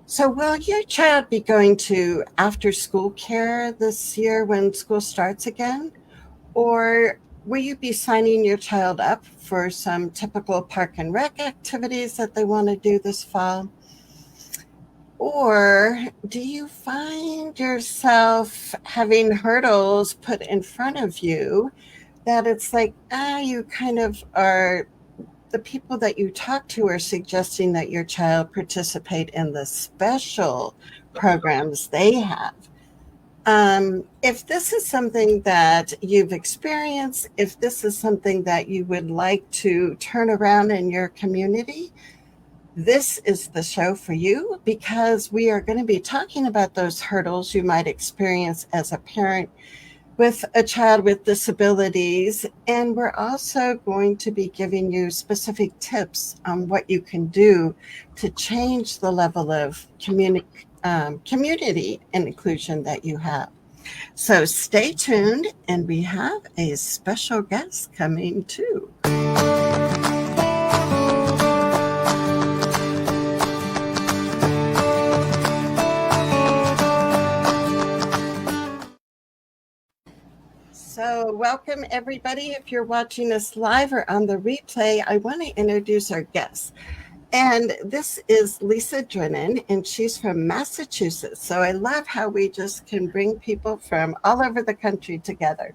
So will your child be going to after school care this year when school starts again? Or will you be signing your child up for some typical park and rec activities that they want to do this fall? Or do you find yourself having hurdles put in front of you that it's like, you kind of are the people that you talk to are suggesting that your child participate in the special programs they have. If this is something that you've experienced, if this is something that you would like to turn around in your community, this is the show for you because we are going to be talking about those hurdles you might experience as a parent with a child with disabilities. And we're also going to be giving you specific tips on what you can do to change the level of community and inclusion that you have. So stay tuned, and we have a special guest coming too. So, welcome everybody. If you're watching us live or on the replay, I want to introduce our guest. And this is Lisa Drennan, and she's from Massachusetts. So, I love how we just can bring people from all over the country together.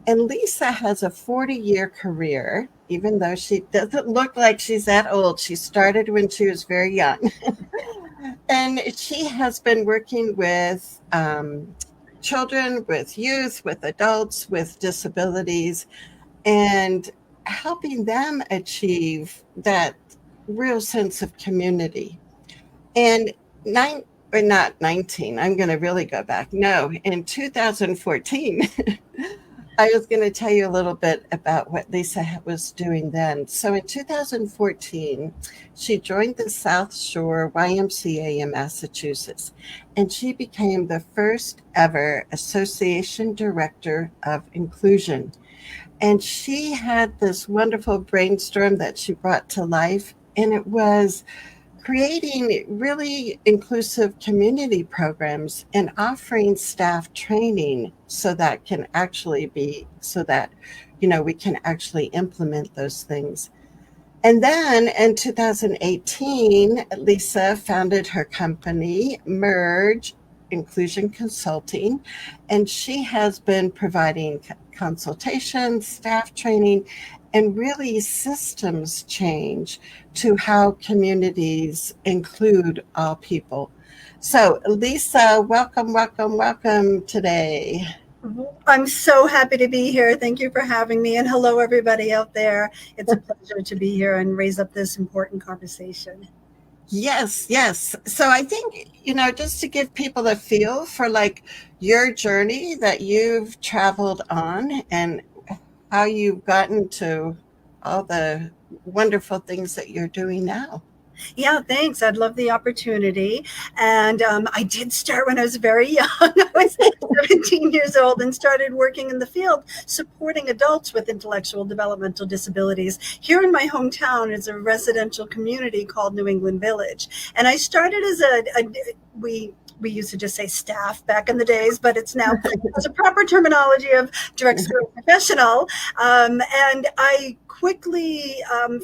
And Lisa has a 40-year career, even though she doesn't look like she's that old. She started when she was very young. And she has been working with children, with youth, with adults, with disabilities, and helping them achieve that real sense of community. And nine or not 19, I'm going to really go back. No, in 2014, I was going to tell you a little bit about what Lisa was doing then. So in 2014, she joined the South Shore YMCA in Massachusetts, and she became the first ever Association Director of Inclusion. And she had this wonderful brainstorm that she brought to life, and it was creating really inclusive community programs and offering staff training so that can actually be so that we can actually implement those things. And then in 2018, Lisa founded her company, Merge Inclusion Consulting, and she has been providing consultation, staff training, and really systems change to how communities include all people. So, Lisa, welcome, welcome, welcome today. I'm so happy to be here. Thank you for having me. And hello, everybody out there. It's a pleasure to be here and raise up this important conversation. Yes, yes. So I think, just to give people a feel for like your journey that you've traveled on and how you've gotten to all the wonderful things that you're doing now. Yeah, thanks. I'd love the opportunity. And I did start when I was very young. I was 17 years old and started working in the field supporting adults with intellectual developmental disabilities. Here in my hometown is a residential community called New England Village. And I started as we used to just say staff back in the days, but it's now has a proper terminology of direct school professional. And I quickly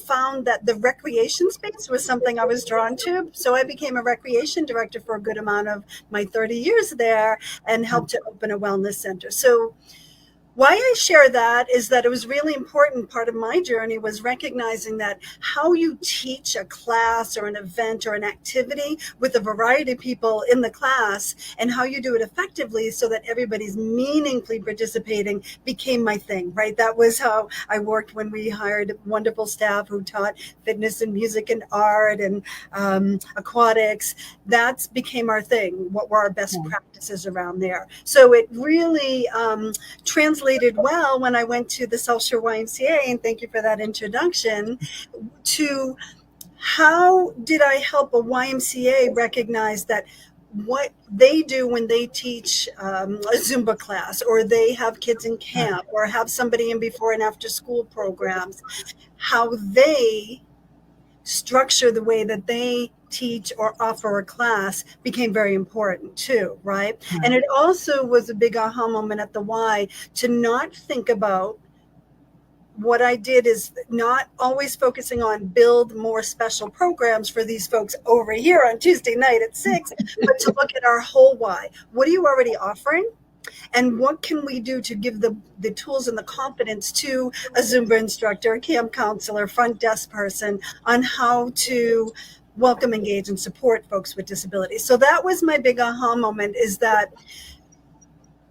found that the recreation space was something I was drawn to. So I became a recreation director for a good amount of my 30 years there and helped to open a wellness center. So why I share that is that it was really important. Part of my journey was recognizing that how you teach a class or an event or an activity with a variety of people in the class and how you do it effectively so that everybody's meaningfully participating became my thing, right? That was how I worked when we hired wonderful staff who taught fitness and music and art and aquatics. That became our thing. What were our best practices around there? So it really translated well when I went to the South Shore YMCA, and thank you for that introduction, to how did I help a YMCA recognize that what they do when they teach a Zumba class or they have kids in camp or have somebody in before and after school programs, how they structure the way that they teach or offer a class became very important too, right? And it also was a big aha moment at the Y to not think about what I did is not always focusing on build more special programs for these folks over here on Tuesday night at 6, but to look at our whole why. What are you already offering? And what can we do to give the tools and the confidence to a Zumba instructor, a camp counselor, front desk person on how to welcome, engage, and support folks with disabilities. So that was my big aha moment, is that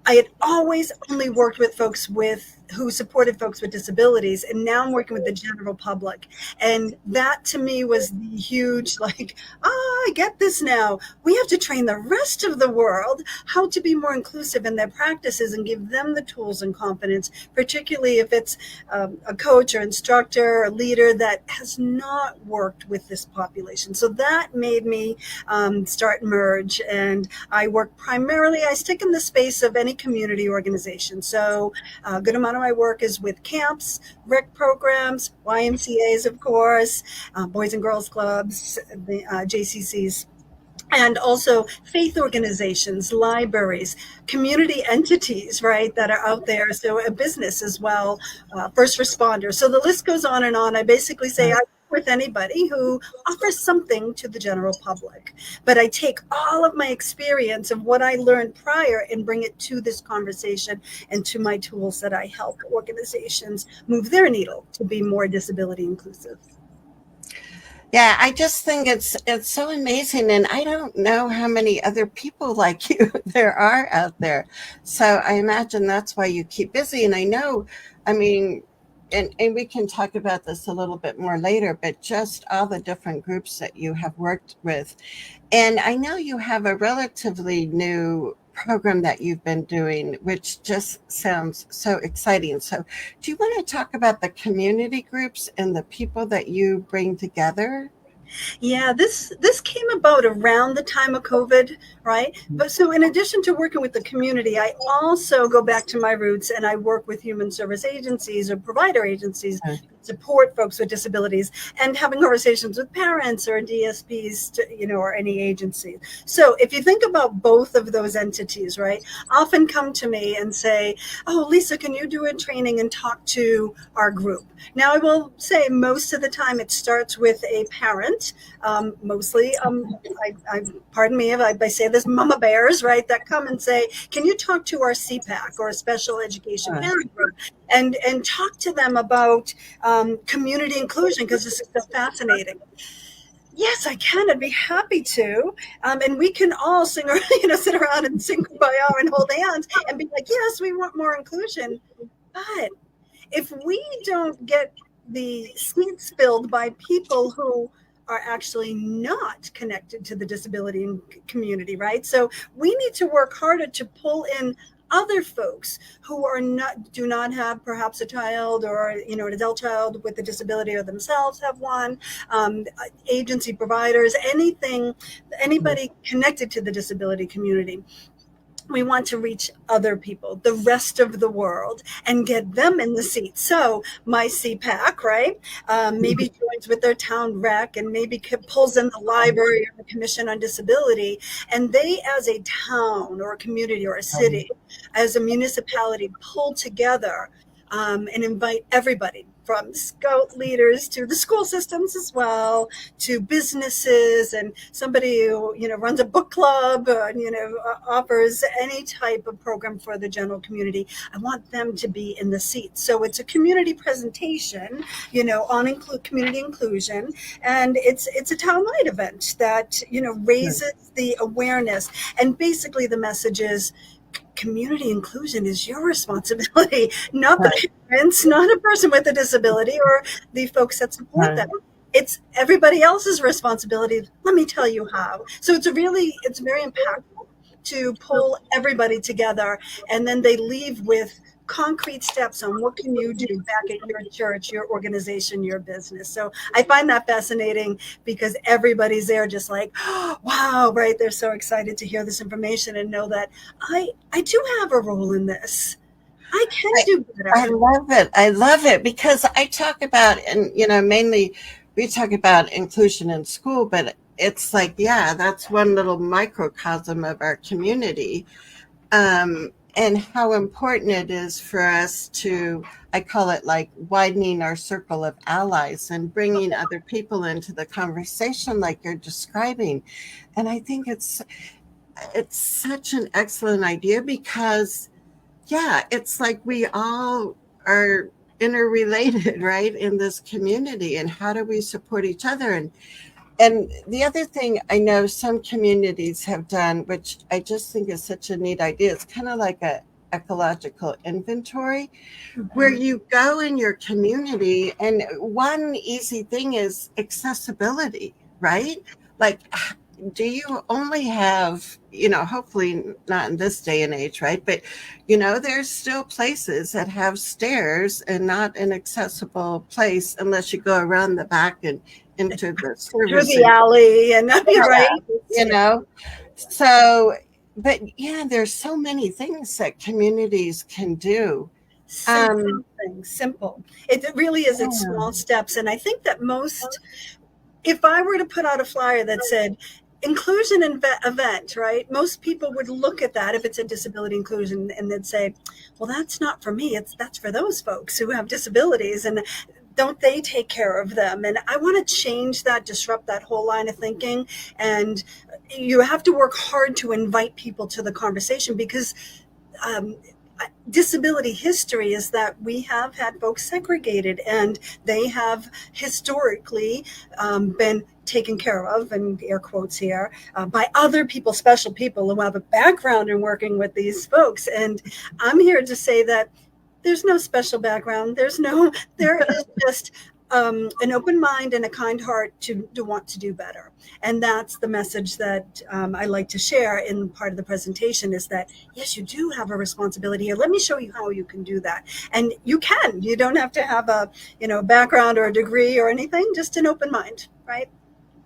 I had always only worked with folks who supported folks with disabilities, and now I'm working with the general public. And that to me was the huge, like, I get this now. We have to train the rest of the world how to be more inclusive in their practices and give them the tools and confidence, particularly if it's a coach or instructor or leader that has not worked with this population. So that made me start Merge. And I work primarily, I stick in the space of any community organization. So a good amount of my work is with camps, rec programs, YMCAs, of course, Boys and Girls Clubs, the JCCs, and also faith organizations, libraries, community entities, right, that are out there. So a business as well, first responders. So the list goes on and on. I basically say I work with anybody who offers something to the general public. But I take all of my experience of what I learned prior and bring it to this conversation and to my tools that I help organizations move their needle to be more disability inclusive. Yeah, I just think it's so amazing, and I don't know how many other people like you there are out there. So I imagine that's why you keep busy. And I know, I mean, and we can talk about this a little bit more later, but just all the different groups that you have worked with. And I know you have a relatively new program that you've been doing, which just sounds so exciting. So, do you want to talk about the community groups and the people that you bring together? Yeah, this came about around the time of COVID, right? But so in addition to working with the community, I also go back to my roots and I work with human service agencies or provider agencies that support folks with disabilities, and having conversations with parents or DSPs, or any agency. So if you think about both of those entities, right, often come to me and say, "Oh, Lisa, can you do a training and talk to our group?" Now, I will say most of the time it starts with a parent, mostly. Pardon me if I say this, mama bears, right, that come and say, "Can you talk to our CPAC or a special education parent group and talk to them about community inclusion, because this is so fascinating." Yes, I can. I'd be happy to. And we can all sing, or sit around and sing Kumbaya and hold hands and be like, yes, we want more inclusion. But if we don't get the seats filled by people who are actually not connected to the disability community, right? So we need to work harder to pull in other folks who do not have perhaps a child or an adult child with a disability or themselves have one, agency providers, anybody connected to the disability community. We want to reach other people, the rest of the world, and get them in the seat. So my CPAC, right, maybe joins with their town rec and maybe pulls in the library or the Commission on Disability. And they, as a town or a community or a city, as a municipality, pull together and invite everybody, from scout leaders to the school systems as well, to businesses, and somebody who runs a book club, offers any type of program for the general community. I want them to be in the seat. So it's a community presentation, on community inclusion, and it's a townwide event that raises the awareness. And basically the message is, community inclusion is your responsibility, not the parents, not a person with a disability or the folks that support them. It's everybody else's responsibility. Let me tell you how. So it's very impactful to pull everybody together, and then they leave with concrete steps on what can you do back at your church, your organization, your business. So I find that fascinating, because everybody's there just like, oh, wow, right? They're so excited to hear this information and know that I do have a role in this. I can do better. I love it. I love it, because I talk about, and mainly we talk about inclusion in school, but it's like, yeah, that's one little microcosm of our community. And how important it is for us to, I call it like widening our circle of allies and bringing other people into the conversation like you're describing. And I think it's such an excellent idea because, yeah, it's like we all are interrelated, right, in this community. And how do we support each other? And the other thing I know some communities have done, which I just think is such a neat idea, it's kind of like a ecological inventory where Mhm. you go in your community, and one easy thing is accessibility, right? Like, do you only have, hopefully not in this day and age, right? But, there's still places that have stairs and not an accessible place unless you go around the back and into the Through service the center. alley, and you're Yeah, right. you know? So, but yeah, there's so many things that communities can do. Simple Um, things, simple. It really is. It's yeah, small steps, and I think that most, if I were to put out a flyer that said inclusion event, right? Most people would look at that if it's a disability inclusion, and they'd say, "Well, that's not for me. That's for those folks who have disabilities, and don't they take care of them?" And I want to change that, disrupt that whole line of thinking, and you have to work hard to invite people to the conversation because um, disability history is that we have had folks segregated and they have historically been taken care of, and air quotes here, by other people, special people who have a background in working with these folks. And I'm here to say that there's no special background. There is just an open mind and a kind heart to want to do better. And that's the message that I like to share in part of the presentation is that, yes, you do have a responsibility here. Let me show you how you can do that. And you can. You don't have to have a, background or a degree or anything, just an open mind, right?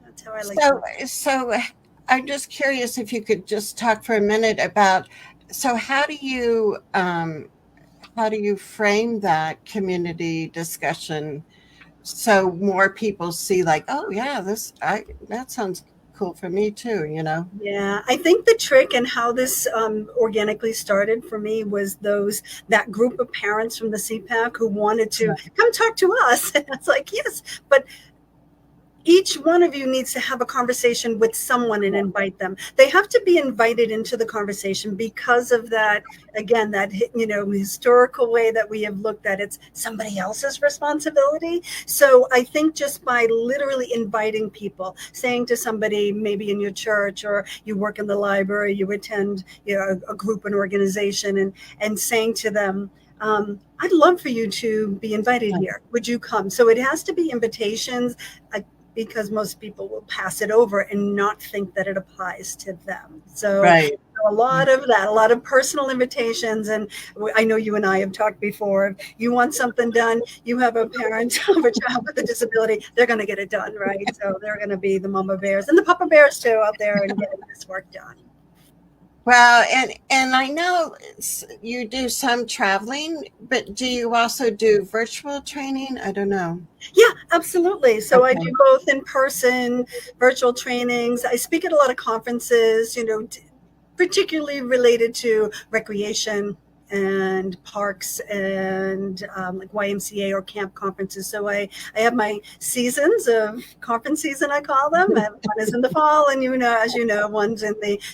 That's how I like to. so I'm just curious if you could just talk for a minute about, so how do you frame that community discussion so more people see like, oh yeah, that sounds cool for me too. Yeah, I think the trick and how this organically started for me was that group of parents from the CPAC who wanted to come talk to us. And it's like, yes, but each one of you needs to have a conversation with someone and invite them. They have to be invited into the conversation because of that, again, that, historical way that we have looked at it's somebody else's responsibility. So I think just by literally inviting people, saying to somebody, maybe in your church or you work in the library, you attend, a group, an organization, and saying to them, I'd love for you to be invited here. Would you come? So it has to be invitations. Because most people will pass it over and not think that it applies to them. So Right. a lot of that, a lot of personal invitations. And I know you and I have talked before. If you want something done, you have a parent of a child with a disability, they're going to get it done, right? So they're going to be the mama bears and the papa bears too out there and getting this work done. Well, and I know you do some traveling, but do you also do virtual training? I don't know. Yeah, absolutely. So I do Okay. both in person, virtual trainings. I speak at a lot of conferences, particularly related to recreation and parks and like YMCA or camp conferences. So I have my seasons of conference season, I call them. And one is in the fall, and as you know, one's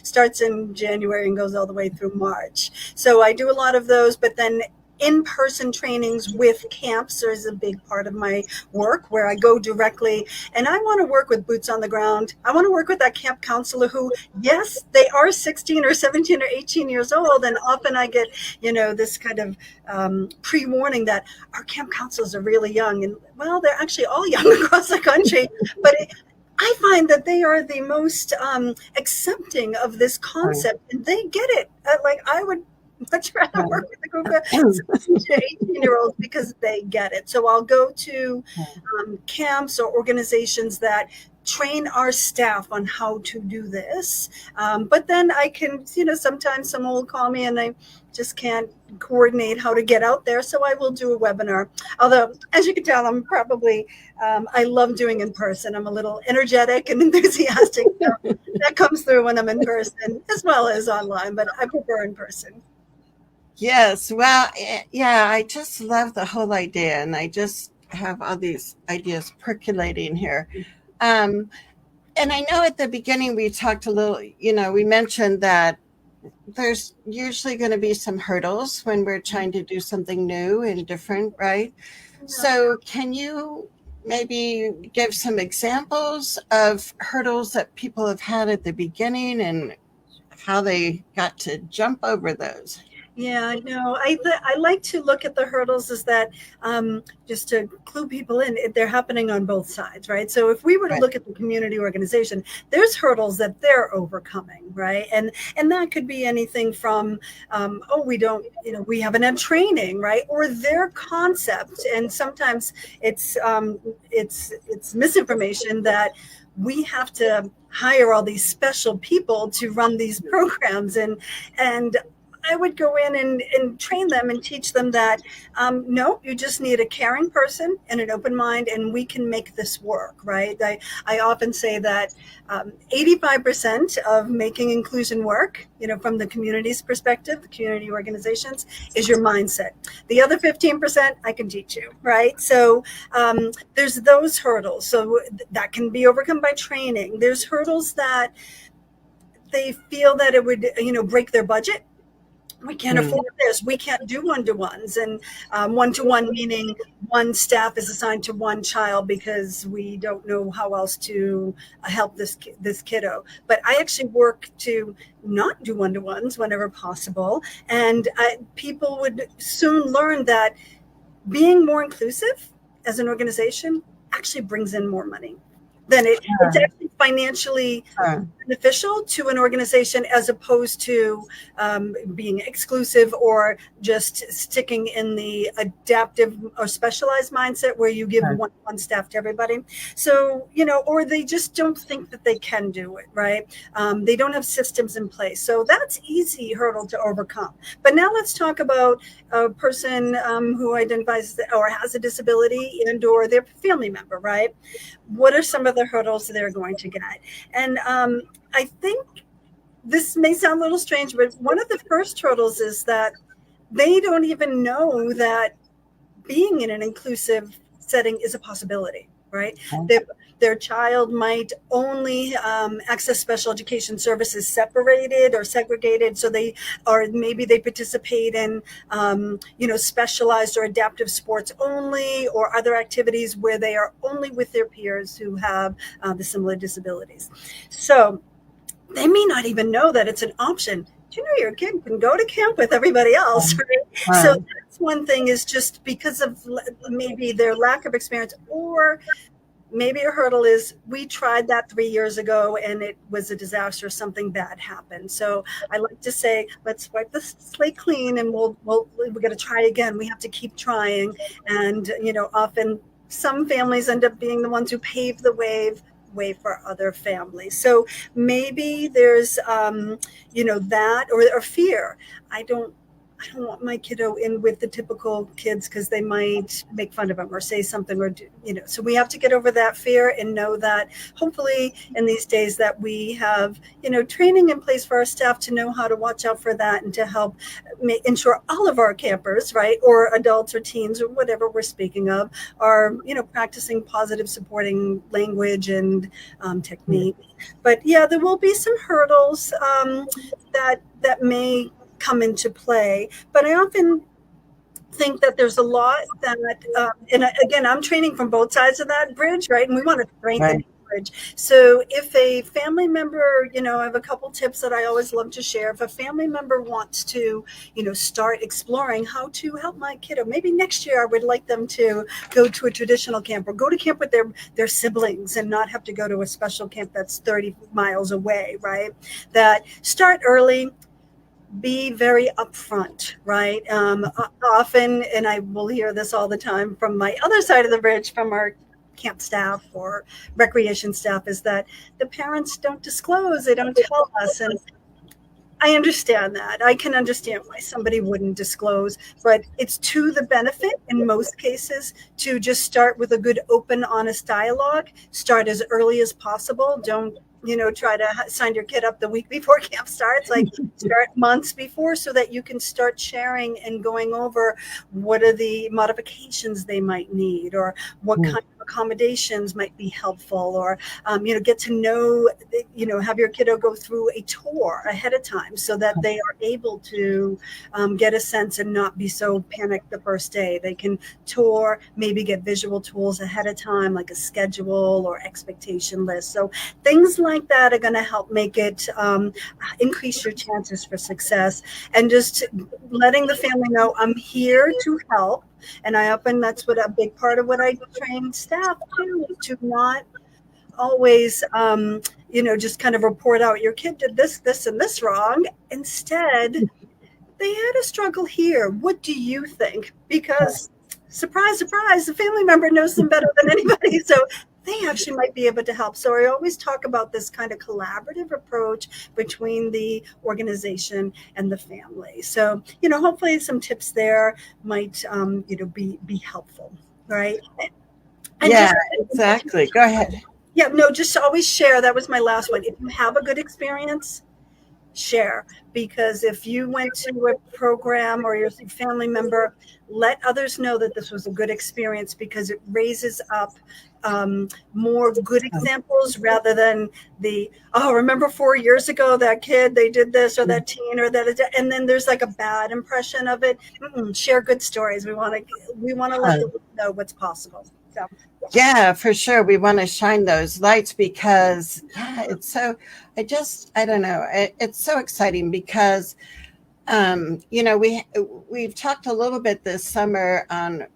starts in January and goes all the way through March. So I do a lot of those, but then in-person trainings with camps is a big part of my work where I go directly, and I want to work with boots on the ground. I want to work with that camp counselor who, yes, they are 16 or 17 or 18 years old, and often I get this kind of pre-warning that our camp counselors are really young, and well, they're actually all young across the country, but I find that they are the most accepting of this concept, and they get it. Like I would much rather work with a group of 16 to 18-year-olds because they get it. So I'll go to camps or organizations that train our staff on how to do this. But then I can, sometimes someone will call me and I just can't coordinate how to get out there. So I will do a webinar. Although, as you can tell, I'm probably, I love doing in person. I'm a little energetic and enthusiastic. So that comes through when I'm in person as well as online, but I prefer in person. Yes. Well, yeah, I just love the whole idea. And I just have all these ideas percolating here. Um, and I know at the beginning we talked a little, we mentioned that there's usually going to be some hurdles when we're trying to do something new and different, right? So, can you maybe give some examples of hurdles that people have had at the beginning and how they got to jump over those? Yeah, no, I like to look at the hurdles as that, just to clue people in, they're happening on both sides, right? So if we were to Right. look at the community organization, there's hurdles that they're overcoming, right? And that could be anything from, oh, we don't, we haven't had training, right? Or their concept, and sometimes it's misinformation that we have to hire all these special people to run these programs, and I would go in and train them and teach them that, no, you just need a caring person and an open mind, and we can make this work, right? I often say that 85% of making inclusion work, from the community's perspective, the community organizations, is your mindset. The other 15% I can teach you, right? So there's those hurdles. So that can be overcome by training. There's hurdles that they feel that it would, break their budget. We can't Mm. afford this. We can't do one-to-ones. And one-to-one meaning one staff is assigned to one child because we don't know how else to help this kiddo. But I actually work to not do one-to-ones whenever possible. And people would soon learn that being more inclusive as an organization actually brings in more money. Then it's actually financially beneficial to an organization as opposed to being exclusive or just sticking in the adaptive or specialized mindset where you give one staff to everybody. So, or they just don't think that they can do it, right? They don't have systems in place. So that's easy hurdle to overcome. But now let's talk about a person who identifies or has a disability and or their family member, right? What are some of the hurdles they're going to get? And I think this may sound a little strange, but one of the first hurdles is that they don't even know that being in an inclusive setting is a possibility, right? Their child might only access special education services separated or segregated, so maybe they participate in specialized or adaptive sports only, or other activities where they are only with their peers who have the similar disabilities. So they may not even know that it's an option. Do you know your kid can go to camp with everybody else, right? So that's one thing, is just because of maybe their lack of experience, or maybe a hurdle is we tried that 3 years ago and it was a disaster, something bad happened. So I like to say, let's wipe the slate clean and we're going to try again. We have to keep trying. And, often some families end up being the ones who pave the way for other families. So maybe there's, that or fear. I don't want my kiddo in with the typical kids because they might make fun of them or say something or do, so we have to get over that fear and know that hopefully in these days that we have, training in place for our staff to know how to watch out for that and to help ensure all of our campers, right, or adults or teens or whatever we're speaking of are, practicing positive supporting language and technique. But yeah, there will be some hurdles that may come into play. But I often think that there's a lot that, and again, I'm training from both sides of that bridge, right? And we want to strengthen the bridge. So if a family member, I have a couple tips that I always love to share. If a family member wants to, start exploring how to help my kiddo, maybe next year I would like them to go to a traditional camp or go to camp with their siblings and not have to go to a special camp that's 30 miles away, right? That start early. Be very upfront, right? Often, and I will hear this all the time from my other side of the bridge, from our camp staff or recreation staff, is that the parents don't disclose, they don't tell us. And I understand that. I can understand why somebody wouldn't disclose, but it's to the benefit in most cases to just start with a good, open, honest dialogue. Start as early as possible. Don't, try to sign your kid up the week before camp starts. Like, start months before so that you can start sharing and going over what are the modifications they might need, or what kind of accommodations might be helpful, or get to know, have your kiddo go through a tour ahead of time so that they are able to get a sense and not be so panicked the first day. They can tour, maybe get visual tools ahead of time, like a schedule or expectation list. So things like that are going to help make it increase your chances for success. And just letting the family know, I'm here to help. And that's what a big part of what I train staff to, is to not always, just kind of report out, your kid did this, this, and this wrong. Instead, they had a struggle here. What do you think? Because surprise, surprise, the family member knows them better than anybody. So they actually might be able to help. So I always talk about this kind of collaborative approach between the organization and the family. So, hopefully some tips there might, be helpful, right? And Yeah, exactly. Go ahead. Yeah, no, just always share. That was my last one. If you have a good experience, share. Because if you went to a program or your family member, let others know that this was a good experience, because it raises up more good examples rather than remember 4 years ago that kid, they did this, or that teen, or that, and then there's like a bad impression of it. Share good stories. We want to let them know what's possible. So. Yeah, for sure. We want to shine those lights because, it's so, I don't know. It's so exciting because, we've talked a little bit this summer on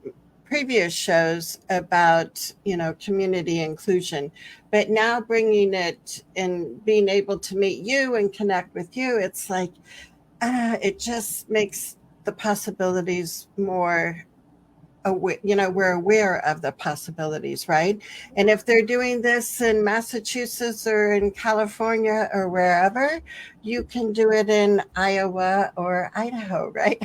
previous shows about, community inclusion, but now bringing it and being able to meet you and connect with you, it's like, it just makes the possibilities more we're aware of the possibilities, right? And if they're doing this in Massachusetts or in California or wherever, you can do it in Iowa or Idaho, right?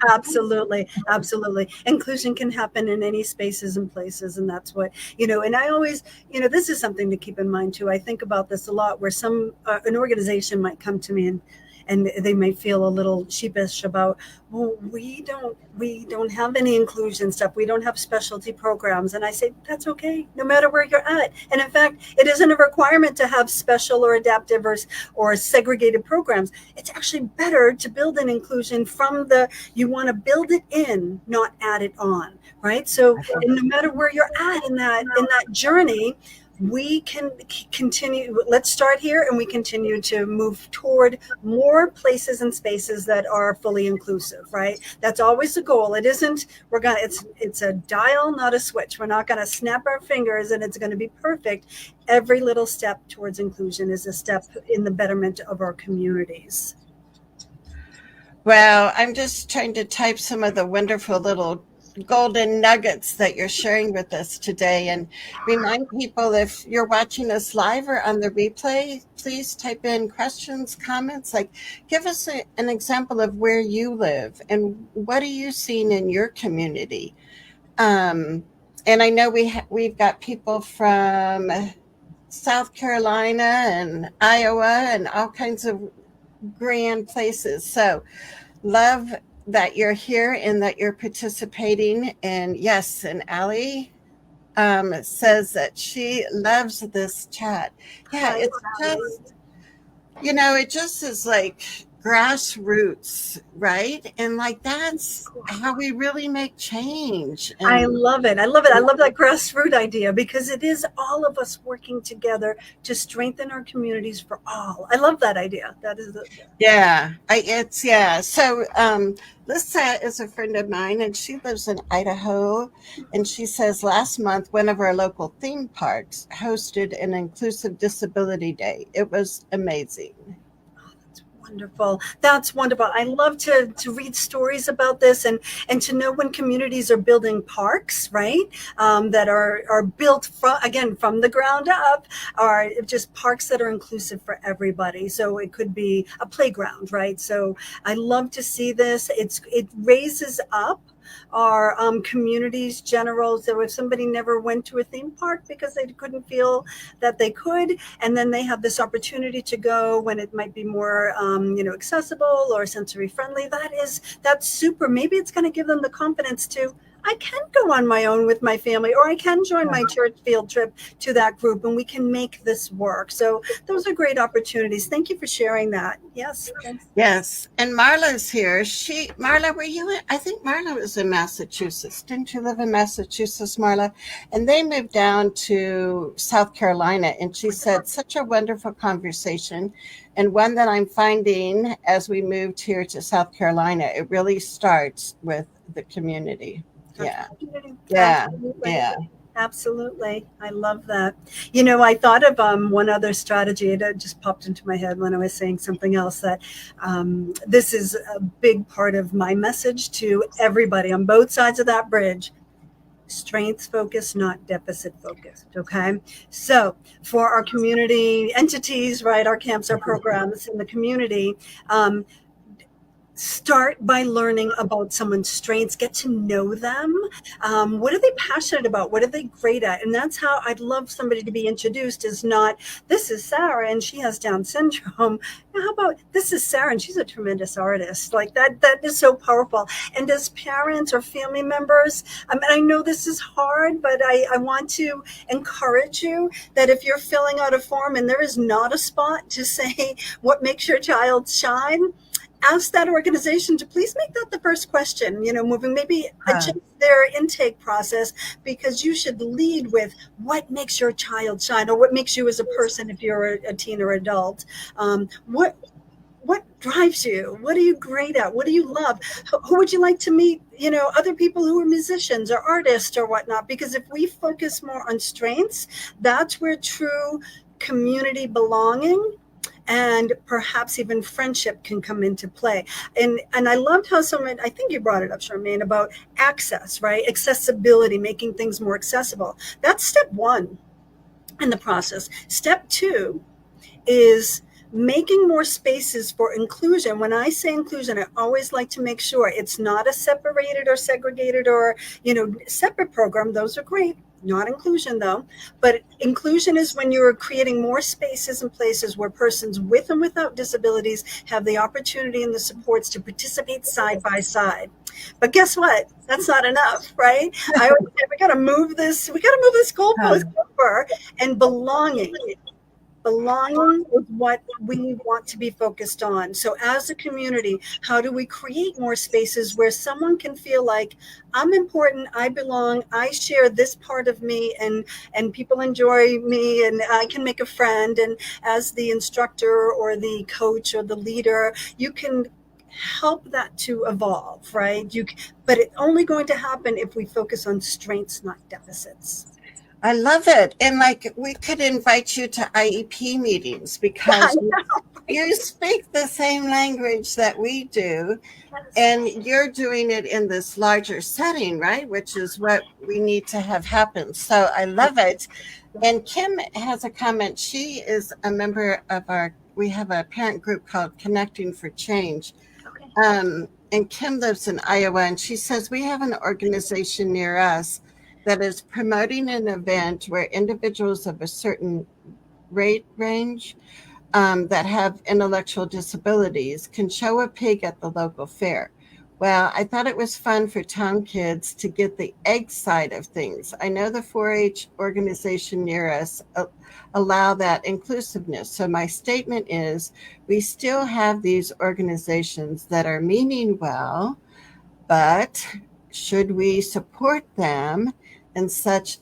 Absolutely. Absolutely. Inclusion can happen in any spaces and places. And that's what, and I always, this is something to keep in mind too. I think about this a lot, where an organization might come to me and they might feel a little sheepish about, well, we don't have any inclusion stuff. We don't have specialty programs. And I say, that's okay, no matter where you're at. And in fact, it isn't a requirement to have special or adaptive or segregated programs. It's actually better to build an inclusion you want to build it in, not add it on, right? So no matter where you're at in that journey, we can continue. Let's start here, and we continue to move toward more places and spaces that are fully inclusive, right? That's always the goal. It isn't, it's a dial, not a switch. We're not going to snap our fingers and it's going to be perfect. Every little step towards inclusion is a step in the betterment of our communities. Well, I'm just trying to type some of the wonderful little golden nuggets that you're sharing with us today, and remind people, if you're watching us live or on the replay, please type in questions, comments, like give us an example of where you live and what are you seeing in your community. And I know we've got people from South Carolina and Iowa and all kinds of grand places. So love that you're here and that you're participating. And yes, and Allie says that she loves this chat. Yeah, it's just, it just is like grassroots, right? And like that's how we really make change. And I love it. I love it. I love that grassroots idea, because it is all of us working together to strengthen our communities for all. I love that idea. That is So Lisa is a friend of mine, and she lives in Idaho, and she says last month one of our local theme parks hosted an inclusive disability day. It was amazing. Wonderful. That's wonderful. I love to read stories about this and to know when communities are building parks, right? That are built from the ground up, are just parks that are inclusive for everybody. So it could be a playground, right? So I love to see this. It raises up our communities general. So if somebody never went to a theme park because they couldn't feel that they could, and then they have this opportunity to go when it might be more accessible or sensory friendly, that's super. Maybe it's going to give them the confidence to, I can go on my own with my family, or I can join my church field trip to that group, and we can make this work. So those are great opportunities. Thank you for sharing that. Yes, thanks. Yes. And Marla's here. Marla, were you I think Marla was in Massachusetts. Didn't you live in Massachusetts, Marla? And they moved down to South Carolina. And she said, such a wonderful conversation. And one that I'm finding as we moved here to South Carolina, it really starts with the community. Yeah. Yeah. Absolutely. Yeah. Absolutely. I love that. I thought of one other strategy. It just popped into my head when I was saying something else, that this is a big part of my message to everybody on both sides of that bridge. Strengths focused, not deficit focused. Okay. So for our community entities, right, our camps, our programs in the community, start by learning about someone's strengths, get to know them. What are they passionate about? What are they great at? And that's how I'd love somebody to be introduced, is not, this is Sarah and she has Down syndrome. Now, how about, this is Sarah and she's a tremendous artist. Like that is so powerful. And as parents or family members, I know this is hard, but I want to encourage you that if you're filling out a form and there is not a spot to say what makes your child shine, ask that organization to please make that the first question, maybe adjust their intake process, because you should lead with what makes your child shine, or what makes you as a person if you're a teen or adult. What drives you? What are you great at? What do you love? Who would you like to meet? Other people who are musicians or artists or whatnot, because if we focus more on strengths, that's where true community belonging and perhaps even friendship can come into play. And I loved how I think you brought it up, Charmaine, about access, right? Accessibility, making things more accessible. That's step one in the process. Step two is making more spaces for inclusion. When I say inclusion, I always like to make sure it's not a separated or segregated or, separate program. Those are great. Not inclusion though, but inclusion is when you're creating more spaces and places where persons with and without disabilities have the opportunity and the supports to participate side by side. But guess what? That's not enough, right? I always say we got to move this goalpost over, and belonging. Belonging is what we want to be focused on. So as a community, how do we create more spaces where someone can feel like, I'm important, I belong, I share this part of me, and people enjoy me, and I can make a friend. And as the instructor or the coach or the leader, you can help that to evolve, right? But it's only going to happen if we focus on strengths, not deficits. I love it. And we could invite you to IEP meetings, because you speak the same language that we do, and you're doing it in this larger setting, right? Which is what we need to have happen. So I love it. And Kim has a comment. She is a member of we have a parent group called Connecting for Change. And Kim lives in Iowa, and she says, we have an organization near us that is promoting an event where individuals of a certain rate range that have intellectual disabilities can show a pig at the local fair. Well, I thought it was fun for town kids to get the egg side of things. I know the 4-H organization near us allow that inclusiveness. So my statement is, we still have these organizations that are meaning well, but should we support them in such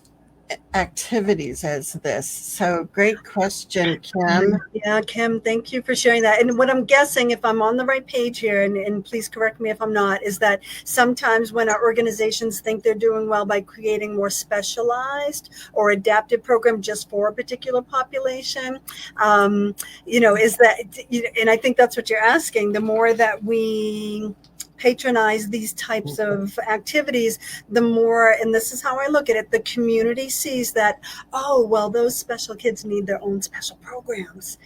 activities as this? So great question, Kim. Yeah, Kim, thank you for sharing that. And what I'm guessing, if I'm on the right page here, and please correct me if I'm not, is that sometimes when our organizations think they're doing well by creating more specialized or adapted program just for a particular population, is that, and I think that's what you're asking, the more that we patronize these types of activities, the more, and this is how I look at it, the community sees that, oh, well, those special kids need their own special programs.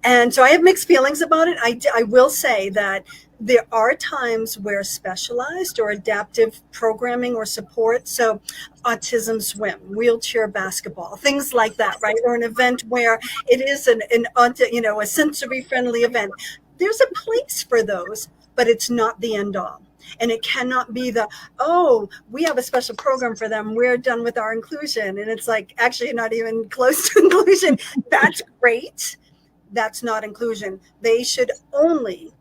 And so I have mixed feelings about it. I will say that there are times where specialized or adaptive programming or support, so autism swim, wheelchair basketball, things like that, right? Or an event where it is a sensory friendly event. There's a place for those, but it's not the end all. And it cannot be we have a special program for them, we're done with our inclusion. And it's like, actually, not even close to inclusion. That's great. That's not inclusion. They should only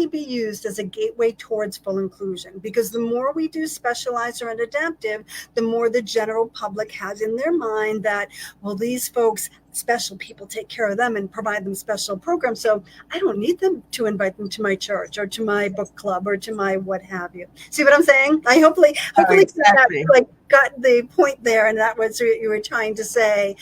be used as a gateway towards full inclusion, because the more we do specialized or adaptive, the more the general public has in their mind that, well, these folks, special people, take care of them and provide them special programs, so I don't need them to invite them to my church or to my book club or to my what have you. See what I'm saying? I hopefully Exactly. that got the point there, and that was what you were trying to say.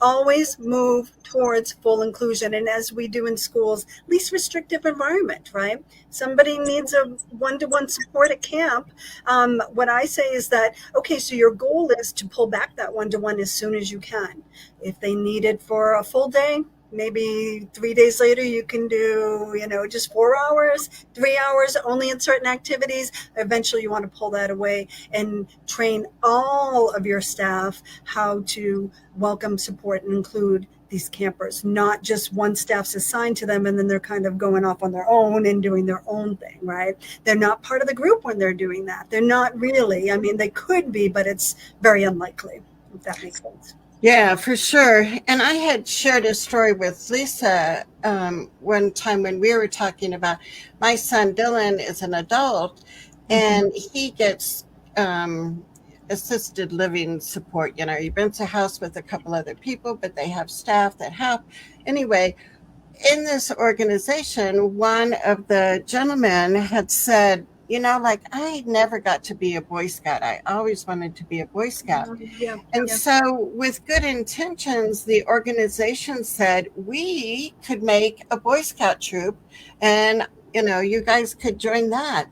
Always move towards full inclusion, and as we do in schools, least restrictive environment, right? Somebody needs a one-to-one support at camp. What I say is that, okay, so your goal is to pull back that one-to-one as soon as you can. If they need it for a full day, maybe 3 days later you can do, just 4 hours, 3 hours only in certain activities. Eventually you want to pull that away and train all of your staff how to welcome, support, and include these campers, not just one staff's assigned to them and then they're kind of going off on their own and doing their own thing, right? They're not part of the group when they're doing that. They're not really. I mean, they could be, but it's very unlikely, if that makes sense. Yeah, for sure. And I had shared a story with Lisa one time when we were talking about my son Dylan is an adult, and he gets assisted living support. He rents a house with a couple other people, but they have staff that help. Anyway, in this organization, one of the gentlemen had said, I never got to be a Boy Scout. I always wanted to be a Boy Scout. So with good intentions, the organization said we could make a Boy Scout troop and, you guys could join that.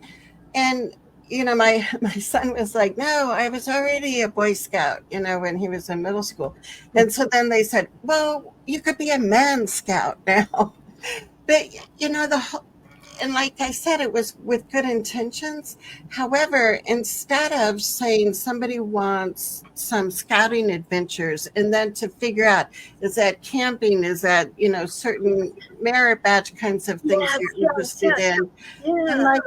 And, my son was like, no, I was already a Boy Scout, when he was in middle school. And so then they said, well, you could be a Man Scout now. But, and like I said, it was with good intentions. However, instead of saying somebody wants some scouting adventures and then to figure out, is that camping, is that, certain merit badge kinds of things you're interested in. And like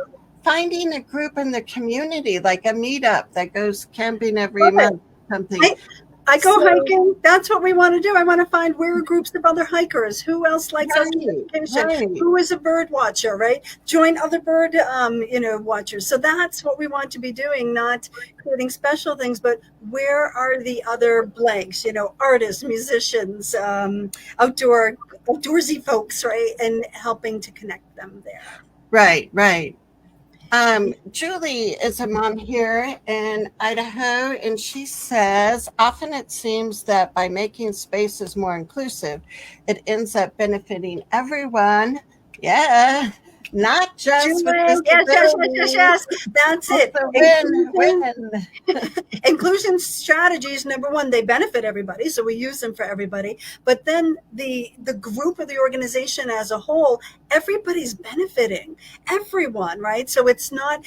finding a group in the community, like a meetup that goes camping every month, something. I go hiking. That's what we want to do. I want to find where are groups of other hikers. Who else likes education? Right. Who is a bird watcher, right? Join other bird, watchers. So that's what we want to be doing, not creating special things, but where are the other blanks, artists, musicians, outdoorsy folks, right? And helping to connect them there. Right. Julie is a mom here in Idaho, and she says, often it seems that by making spaces more inclusive, it ends up benefiting everyone. Yeah. Not just with disabilities. Yes. That's it. Win. Inclusion strategies, number one, they benefit everybody, so we use them for everybody. But then the group of the organization as a whole, everybody's benefiting. Everyone, right? So it's not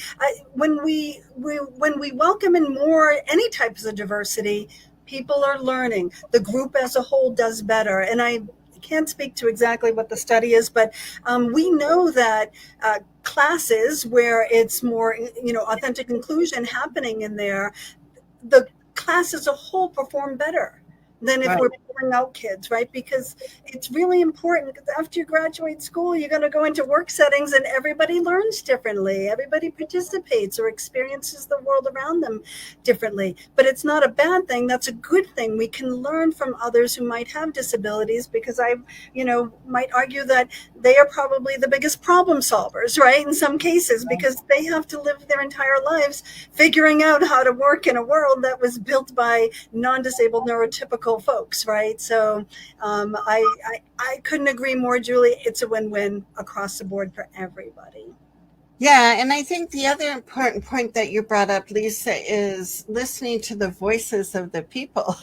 when we welcome in more any types of diversity, people are learning. The group as a whole does better, and I can't speak to exactly what the study is, but we know that classes where it's more, authentic inclusion happening in there, the class as a whole perform better, than if Right. we're pulling out kids, right? Because it's really important, because after you graduate school, you're going to go into work settings and everybody learns differently. Everybody participates or experiences the world around them differently. But it's not a bad thing. That's a good thing. We can learn from others who might have disabilities, because I, might argue that they are probably the biggest problem solvers, right? In some cases, because they have to live their entire lives figuring out how to work in a world that was built by non-disabled neurotypical folks, right? So I couldn't agree more, Julie. It's a win-win across the board for everybody. Yeah, and I think the other important point that you brought up, Lisa, is listening to the voices of the people,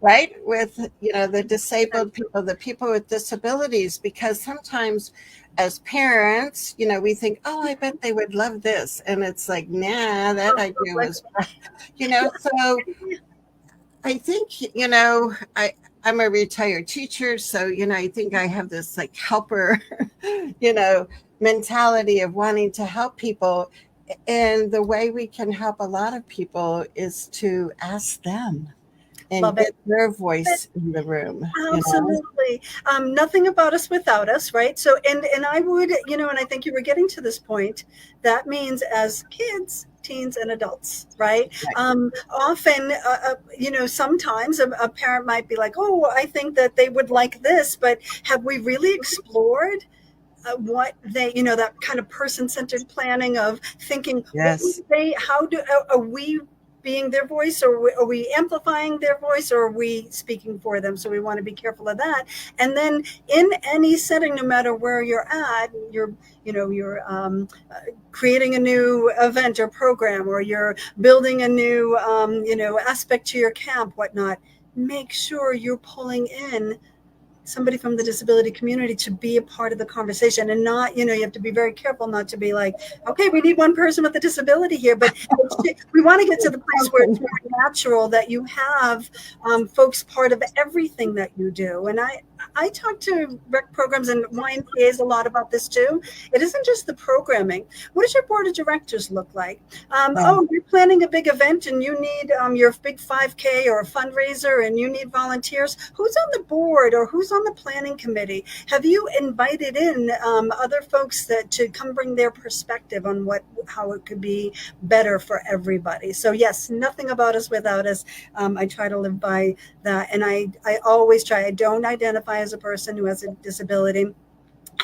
right? With, the disabled people, the people with disabilities, because sometimes as parents, we think, oh, I bet they would love this. And it's like, nah, that idea was, so I think, I'm a retired teacher. So, I think I have this like helper, you know, mentality of wanting to help people. And the way we can help a lot of people is to ask them and Love it. get their voice in the room. Absolutely. Nothing about us without us, right? So, and I would, and I think you were getting to this point. That means as kids, teens, and adults, right? Right. Often, sometimes a parent might be like, "Oh, I think that they would like this," but have we really explored? What they, that kind of person-centered planning of thinking, what would Yes. they, how do, are we being their voice, or are we amplifying their voice, or are we speaking for them? So we want to be careful of that. And then in any setting, no matter where you're at, you're creating a new event or program, or you're building a new, aspect to your camp, whatnot, make sure you're pulling in somebody from the disability community to be a part of the conversation, and not, you have to be very careful not to be like, okay, we need one person with a disability here, but we want to get to the place where it's more natural that you have folks part of everything that you do. And I talk to rec programs and YMCAs a lot about this too. It isn't just the programming. What does your board of directors look like? Oh, you're planning a big event and you need your big 5K or a fundraiser, and you need volunteers. Who's on the board, or who's on the planning committee? Have you invited in other folks that to come bring their perspective on how it could be better for everybody? So yes, nothing about us without us. I try to live by that, and I always try. I don't identify as a person who has a disability.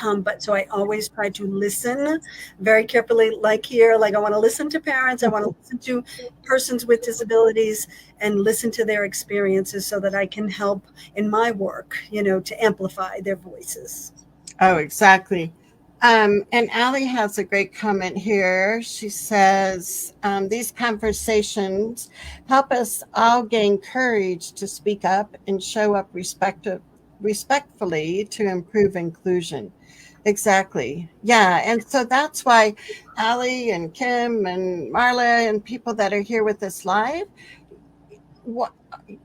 But so I always try to listen very carefully, like here, like I want to listen to parents, I want to listen to persons with disabilities and listen to their experiences so that I can help in my work, to amplify their voices. Oh, exactly. And Allie has a great comment here. She says, these conversations help us all gain courage to speak up and show up respectfully to improve inclusion. Exactly. Yeah. And so that's why Allie and Kim and Marla and people that are here with us live, what,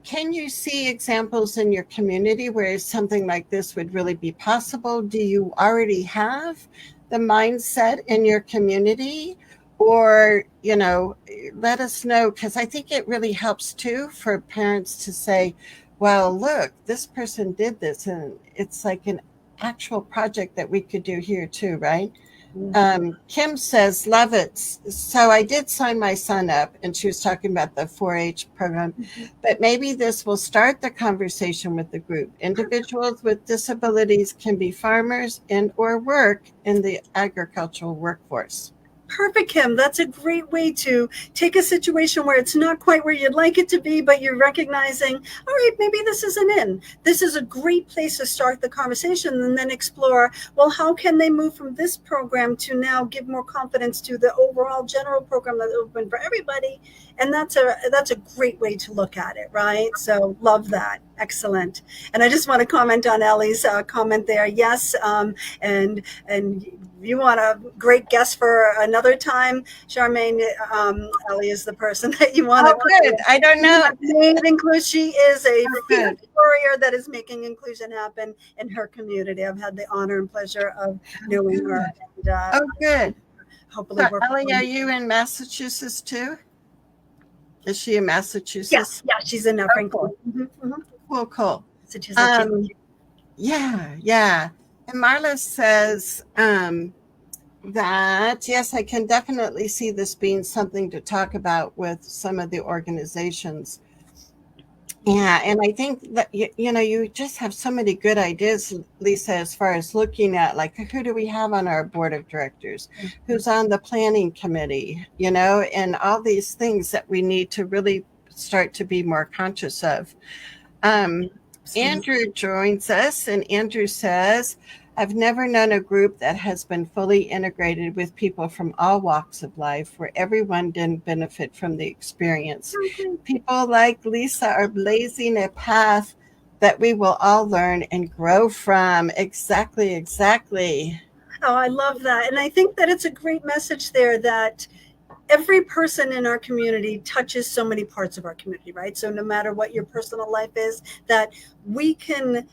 can you see examples in your community where something like this would really be possible? Do you already have the mindset in your community? Or, let us know, because I think it really helps too for parents to say, well, look, this person did this, and it's like an actual project that we could do here too, right? Kim says, love it. So I did sign my son up, and she was talking about the 4-H program, but maybe this will start the conversation with the group. Individuals with disabilities can be farmers and or work in the agricultural workforce. Perfect, Kim. That's a great way to take a situation where it's not quite where you'd like it to be, but you're recognizing, all right, maybe this isn't in. This is a great place to start the conversation, and then explore, well, how can they move from this program to now give more confidence to the overall general program that's open for everybody? And that's a great way to look at it, right? So love that. Excellent. And I just want to comment on Ellie's comment there. Yes, and you want a great guest for another time, Charmaine, Ellie is the person that you want to. Oh, good. I don't know. She is a field warrior that is making inclusion happen in her community. I've had the honor and pleasure of knowing her. And, oh, good. Hopefully, so, Ellie, are you in Massachusetts too? Is she in Massachusetts? Yes, yeah, she's in Franklin. Cool. Cool, cool. Massachusetts. Yeah. And Marla says that, yes, I can definitely see this being something to talk about with some of the organizations. Yeah, and I think that you just have so many good ideas, Lisa, as far as looking at like who do we have on our board of directors, who's on the planning committee, and all these things that we need to really start to be more conscious of. Andrew joins us, and Andrew says, I've never known a group that has been fully integrated with people from all walks of life where everyone didn't benefit from the experience. People like Lisa are blazing a path that we will all learn and grow from. Exactly. Oh, I love that. And I think that it's a great message there that every person in our community touches so many parts of our community, right? So no matter what your personal life is, that we can,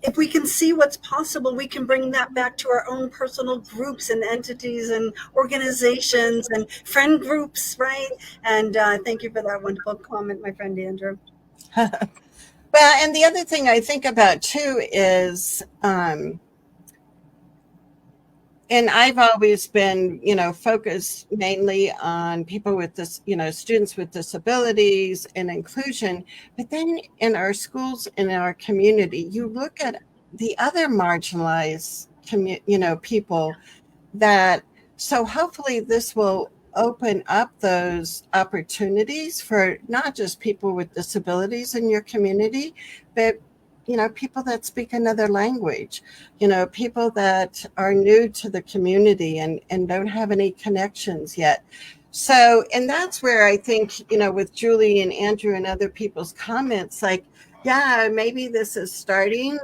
if we can see what's possible, we can bring that back to our own personal groups and entities and organizations and friend groups, right? And thank you for that wonderful comment, my friend Andrew. Well, and the other thing I think about too is, and I've always been, focused mainly on people with this, students with disabilities and inclusion. But then in our schools, in our community, you look at the other marginalized, people that, so hopefully this will open up those opportunities for not just people with disabilities in your community, but people that speak another language, people that are new to the community and don't have any connections yet. So, and that's where I think, with Julie and Andrew and other people's comments, like, yeah, maybe this is starting,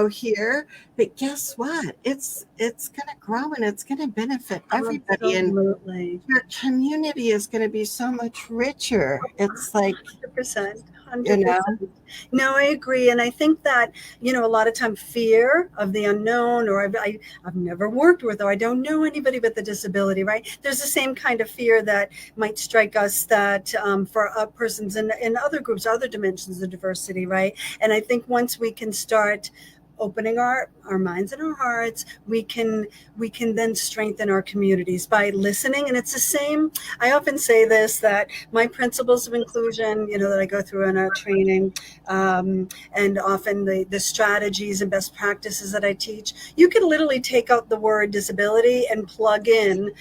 here, but guess what? It's going to grow and it's going to benefit everybody. Absolutely. And your community is going to be so much richer. It's like, 100%. 100%. No, I agree. And I think that, a lot of time fear of the unknown, or I've never worked with, or I don't know anybody with a disability, right? There's the same kind of fear that might strike us that for persons in other groups, other dimensions of diversity, right? And I think once we can start opening our minds and our hearts, we can then strengthen our communities by listening. And it's the same, I often say this, that my principles of inclusion, that I go through in our training, and often the strategies and best practices that I teach, you can literally take out the word disability and plug in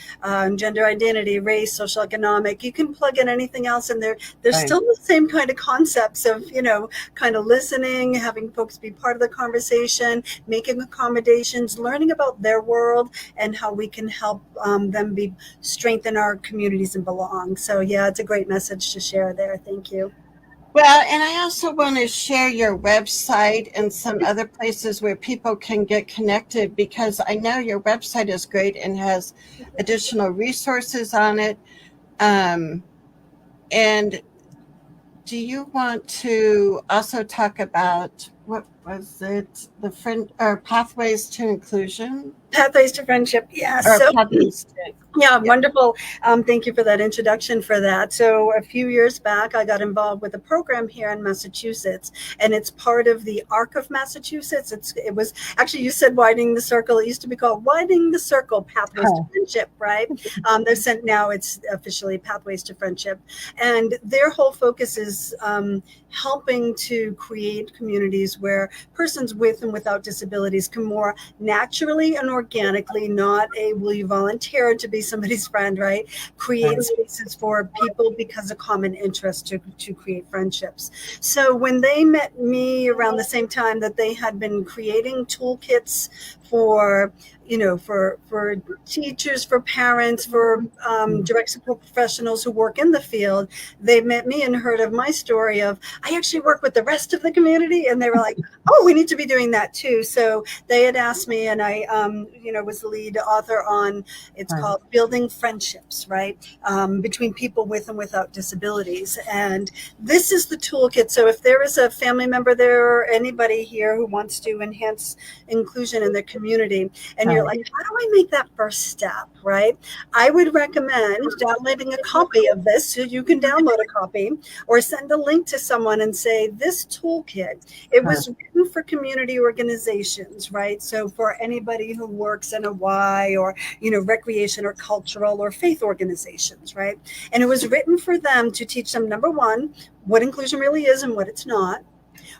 gender identity, race, social economic. You can plug in anything else, and there's right. Still the same kind of concepts of kind of listening, having folks be part of the conversation, making accommodations, learning about their world and how we can help them strengthen our communities and belong. So yeah, it's a great message to share there. Thank you. Well, and I also want to share your website and some other places where people can get connected, because I know your website is great and has additional resources on it. And do you want to also talk about, what was it, the friend or pathways to inclusion? Pathways to friendship. Yeah. Yeah, wonderful. Thank you for that introduction for that. So a few years back, I got involved with a program here in Massachusetts, and it's part of the ARC of Massachusetts. It was actually, you said widening the circle. It used to be called Widening the Circle, Pathways to Friendship, right? Now it's officially Pathways to Friendship. And their whole focus is helping to create communities where persons with and without disabilities can more naturally and organically, not a will you volunteer to be somebody's friend, right? Create spaces for people because of common interest to create friendships. So when they met me around the same time that they had been creating toolkits for for teachers, for parents, for direct support professionals who work in the field, they met me and heard of my story of, I actually work with the rest of the community, and they were like, oh, we need to be doing that too. So they had asked me, and I was the lead author on, it's called Building Friendships, right, between people with and without disabilities. And this is the toolkit. So if there is a family member there or anybody here who wants to enhance inclusion in their community, and you're like, how do I make that first step, right? I would recommend downloading a copy of this so you can download a copy or send a link to someone and say, this toolkit, it was written for community organizations, right? So for anybody who works in a Y or, recreation or cultural or faith organizations, right? And it was written for them to teach them, number one, what inclusion really is and what it's not.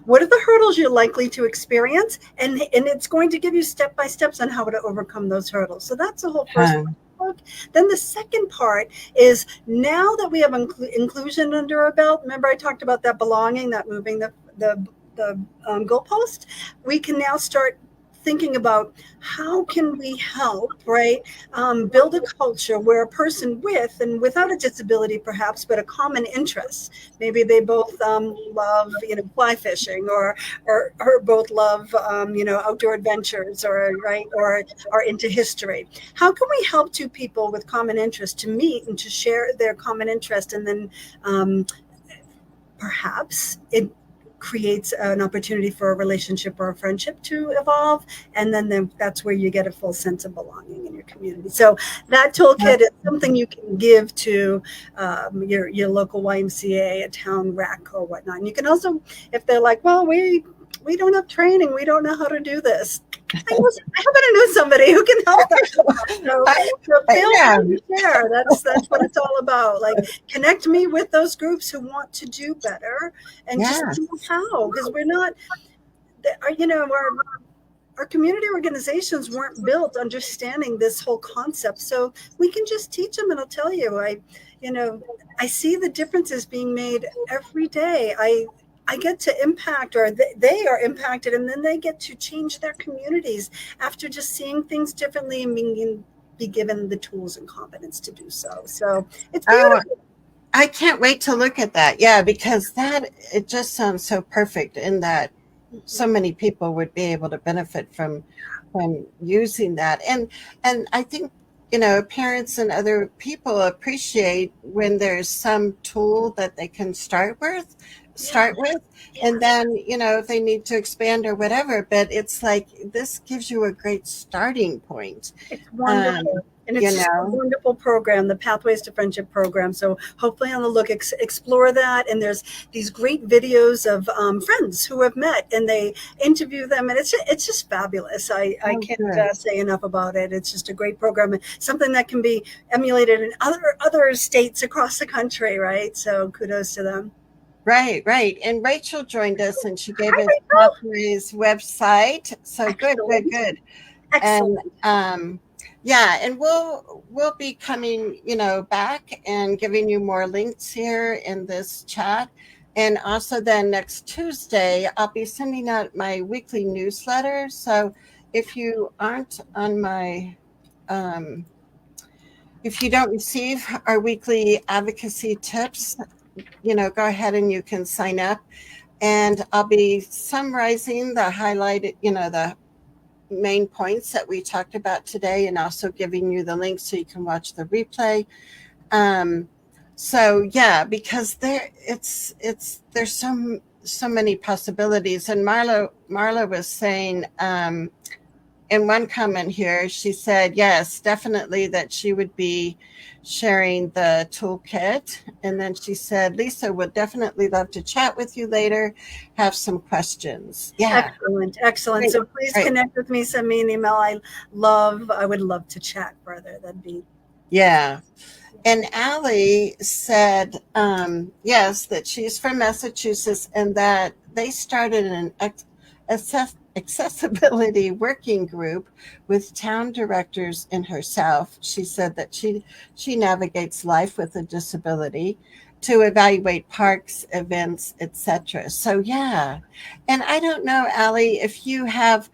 What are the hurdles you're likely to experience? And it's going to give you step-by-steps on how to overcome those hurdles. So that's the whole first book. Then the second part is, now that we have inclusion under our belt, remember I talked about that belonging, that moving the goalpost, we can now start thinking about how can we help, right? Build a culture where a person with and without a disability, perhaps, but a common interest. Maybe they both love, fly fishing, or both love, outdoor adventures, or are into history. How can we help two people with common interest to meet and to share their common interest, and then perhaps it creates an opportunity for a relationship or a friendship to evolve, and then that's where you get a full sense of belonging in your community. So that toolkit is something you can give to your local YMCA, a town rec, or whatnot. And you can also, if they're like, well, we don't have training, we don't know how to do this, I happen to know somebody who can help them. So feel free to share. That's what it's all about. Like, connect me with those groups who want to do better, and just see how, because we're not, our community organizations weren't built understanding this whole concept. So we can just teach them, and I'll tell you, I see the differences being made every day. I get to impact, or they are impacted, and then they get to change their communities after just seeing things differently and be given the tools and confidence to do so. So it's beautiful. I can't wait to look at that. Yeah, because it just sounds so perfect in that so many people would be able to benefit from using that. And I think, parents and other people appreciate when there's some tool that they can start with, and then, if they need to expand or whatever, but it's like, this gives you a great starting point. It's wonderful. And it's just a wonderful program, the Pathways to Friendship program. So hopefully on the look, explore that. And there's these great videos of friends who have met, and they interview them. And it's just fabulous. I can't say enough about it. It's just a great program, something that can be emulated in other states across the country, right? So kudos to them. Right. And Rachel joined us, and she gave us Pathways website. So Excellent. Good. Excellent. And and we'll be coming, back and giving you more links here in this chat. And also then next Tuesday, I'll be sending out my weekly newsletter. So if you aren't on my, if you don't receive our weekly advocacy tips, go ahead and you can sign up. And I'll be summarizing the highlighted, the main points that we talked about today, and also giving you the link so you can watch the replay. Because there's so many possibilities. And Marla was saying in one comment here, she said, yes, definitely that she would be sharing the toolkit. And then she said, Lisa would definitely love to chat with you later, have some questions. Yeah. Excellent. Great. So please connect with me, send me an email. I would love to chat further. That'd be. Yeah. And Allie said, yes, that she's from Massachusetts, and that they started an accessibility working group with town directors and herself. She said that she navigates life with a disability to evaluate parks, events, etc. So yeah. And I don't know, Allie, if you have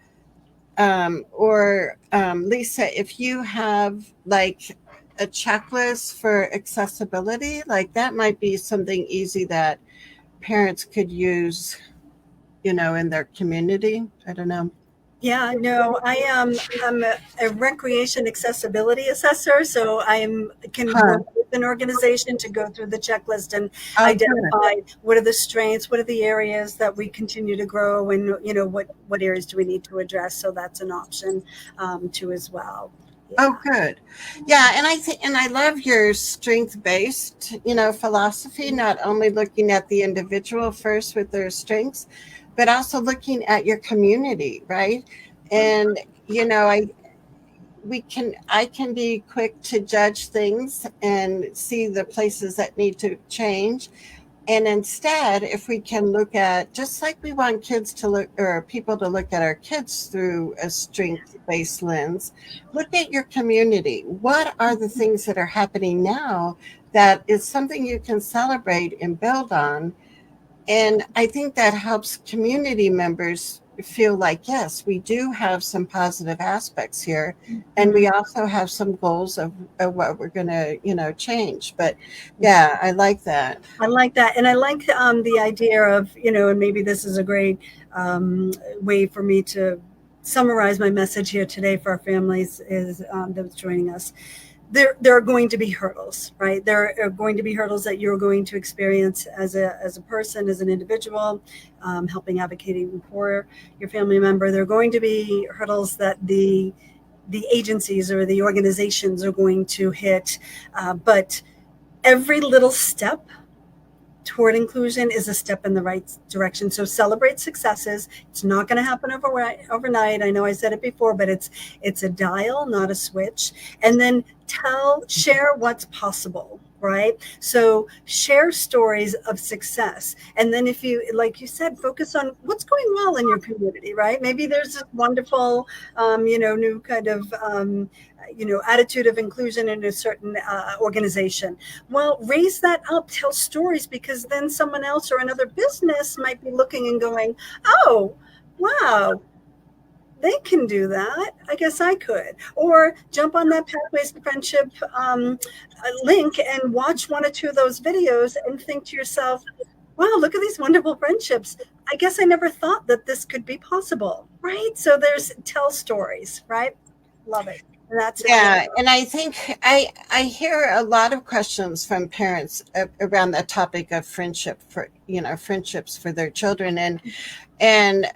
Lisa, if you have like a checklist for accessibility, like that might be something easy that parents could use, in their community. I don't know. Yeah, no, I'm a recreation accessibility assessor, so can Huh. work with an organization to go through the checklist and Oh, good. identify what are the strengths, what are the areas that we continue to grow, and what areas do we need to address. So that's an option too as well. Oh, Yeah. good. Yeah, and I think, and I love your strength-based, philosophy, not only looking at the individual first with their strengths, but also looking at your community, right? And, I can be quick to judge things and see the places that need to change. And instead, if we can look at, just like we want kids to look, or people to look at our kids through a strength based lens, look at your community. What are the things that are happening now that is something you can celebrate and build on? And I think that helps community members feel like, yes, we do have some positive aspects here. And we Mhm. also have some goals of what we're going to, change. But yeah, I like that. I like that. And I like the idea of, and maybe this is a great way for me to summarize my message here today for our families is that's joining us. There are going to be hurdles, right? There are going to be hurdles that you're going to experience as a person, as an individual, helping advocating for your family member. There are going to be hurdles that the agencies or the organizations are going to hit, but every little step toward inclusion is a step in the right direction. So celebrate successes. It's not going to happen overnight. I know I said it before, but it's a dial, not a switch. And then share what's possible, right? So share stories of success. And then if you, like you said, focus on what's going well in your community, right? Maybe there's this wonderful, new kind of, attitude of inclusion in a certain organization. Well, raise that up, tell stories, because then someone else or another business might be looking and going, oh, wow, they can do that. I guess I could. Or jump on that Pathways to Friendship link and watch one or two of those videos and think to yourself, wow, look at these wonderful friendships. I guess I never thought that this could be possible, right? So there's tell stories, right? Love it. And that's it. Yeah, and I think I hear a lot of questions from parents around the topic of friendships for their children, and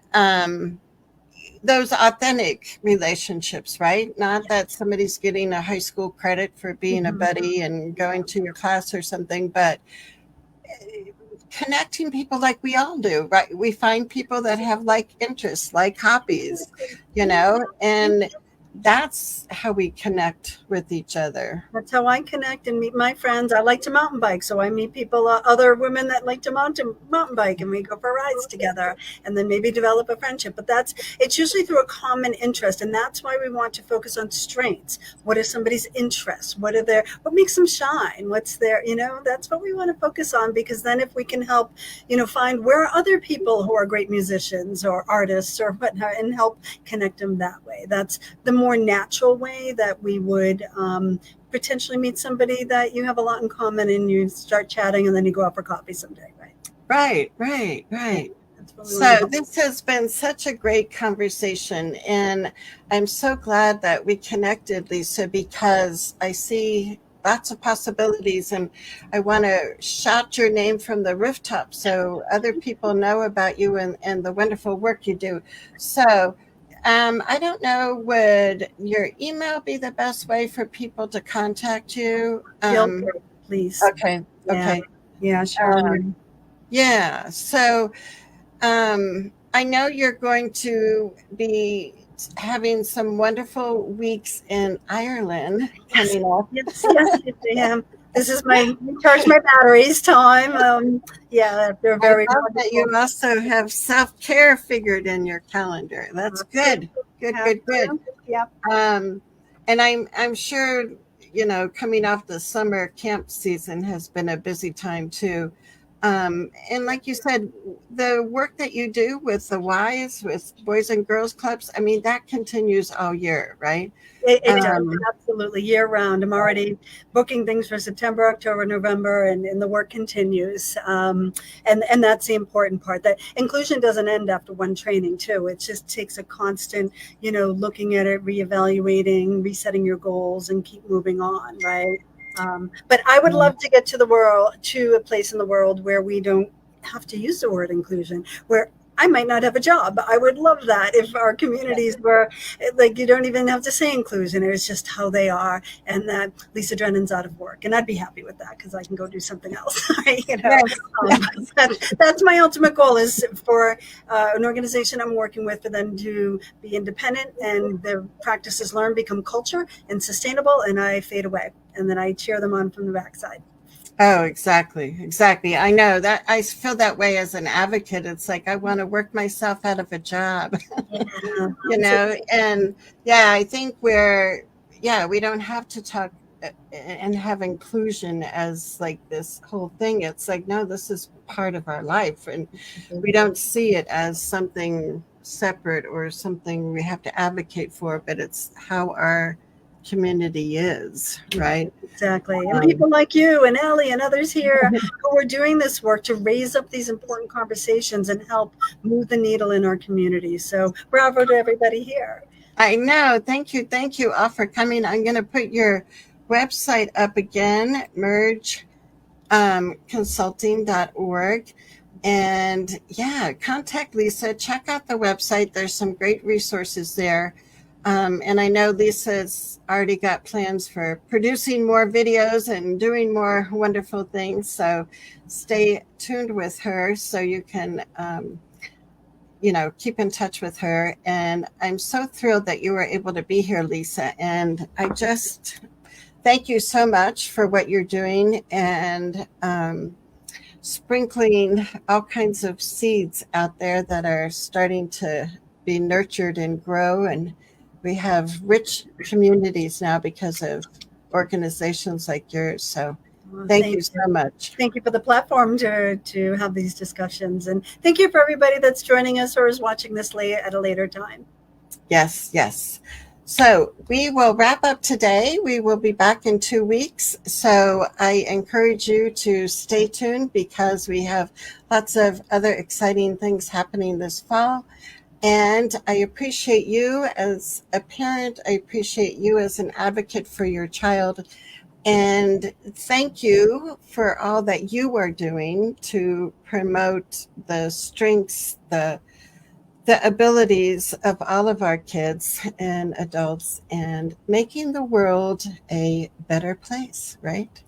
those authentic relationships, right? Not that somebody's getting a high school credit for being a Mhm. buddy and going to your class or something, but connecting people like we all do, right? We find people that have like interests, like hobbies, and that's how we connect with each other. That's how I connect and meet my friends. I like to mountain bike, so I meet people, other women that like to mountain bike, and we go for rides together, and then maybe develop a friendship. But it's usually through a common interest, and that's why we want to focus on strengths. What are somebody's interests? What makes them shine? What's their, that's what we want to focus on, because then if we can help, find where are other people who are great musicians or artists or whatnot, and help connect them that way. That's the more natural way that we would potentially meet somebody that you have a lot in common, and you start chatting, and then you go out for coffee someday, right? Yeah, Right. that's what we want to So do. this has been such a great conversation, and I'm so glad that we connected, Lisa, because I see lots of possibilities, and I want to shout your name from the rooftop so other people know about you and the wonderful work you do. So I don't know, would your email be the best way for people to contact you? Feel free, please. Okay, Yeah, okay. yeah, Uh, Charmaine. yeah, so I know you're going to be having some wonderful weeks in Ireland Yes, coming up. yes, I am. This is my recharge my batteries time. Yeah, they're I very love that you wonderful. also have self care figured in your calendar. That's Have to, good. Good, have good, good. to. Yep. Um, and I'm sure coming off the summer camp season has been a busy time too. And like you said, the work that you do with the Ys, with Boys and Girls Clubs, I mean, that continues all year, right? It does, Um, absolutely, year round. I'm already booking things for September, October, November, and the work continues. And that's the important part. That inclusion doesn't end after one training, too. It just takes a constant, looking at it, reevaluating, resetting your goals, and keep moving on, right? But I would love to get to a place in the world where we don't have to use the word inclusion, where I might not have a job. I would love that if our communities were like, you don't even have to say inclusion. It's just how they are, and that Lisa Drennan's out of work, and I'd be happy with that because I can go do something else. Right? yes, That's my ultimate goal, is for an organization I'm working with for them to be independent and their practices learn, become culture and sustainable, and I fade away, and then I cheer them on from the backside. Oh, exactly. Exactly. I know that I feel that way as an advocate. It's like I want to work myself out of a job, Yeah, and I think we don't have to talk and have inclusion as like this whole thing. It's like, no, this is part of our life, and we don't see it as something separate or something we have to advocate for, but it's how our community is, right? exactly. And Um, people like you and Ellie and others here who are doing this work to raise up these important conversations and help move the needle in our community. So bravo to everybody here. I know. Thank you all for coming. I'm going to put your website up again, merge consulting.org. And contact Lisa. Check out the website. There's some great resources there. And I know Lisa's already got plans for producing more videos and doing more wonderful things. So stay tuned with her so you can, keep in touch with her. And I'm so thrilled that you were able to be here, Lisa. And I just thank you so much for what you're doing, and sprinkling all kinds of seeds out there that are starting to be nurtured and grow. And we have rich communities now because of organizations like yours. So Well, thank you so much. thank you for the platform to have these discussions. And thank you for everybody that's joining us or is watching this at a later time. Yes, yes. So we will wrap up today. We will be back in 2 weeks. So I encourage you to stay tuned because we have lots of other exciting things happening this fall. And I appreciate you as a parent. I appreciate you as an advocate for your child. And thank you for all that you are doing to promote the strengths, the abilities of all of our kids and adults, and making the world a better place, right?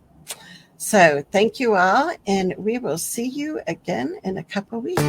So thank you all, and we will see you again in a couple weeks.